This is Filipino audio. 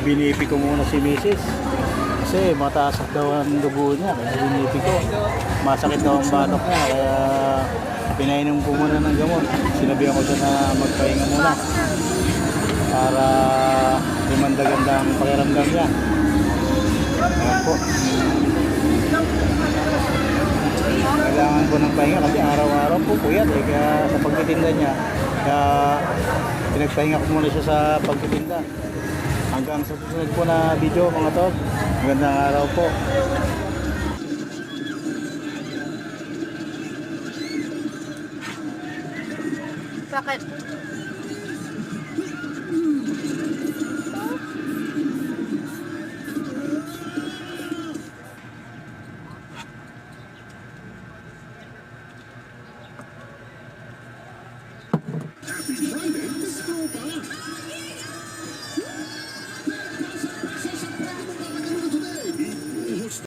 Binipi ko muna si Mrs. Kasi mataas daw ang dugo niya. Kaya binipi ko. Masakit daw ang batok niya. Kaya pinainom ko muna ng gamot. Sinabihan ko siya na magpahinga muna. Para limanda-ganda ang pakiramdam niya. Ayan po. Kailangan ko ng pahinga kasi araw-araw po puyat eh. Kaya sa pagtitinda niya. Kaya pinagpahinga ko muna siya sa pagtitinda. Hanggang sa susunod po na video mga tol. Magandang araw po. Bakit?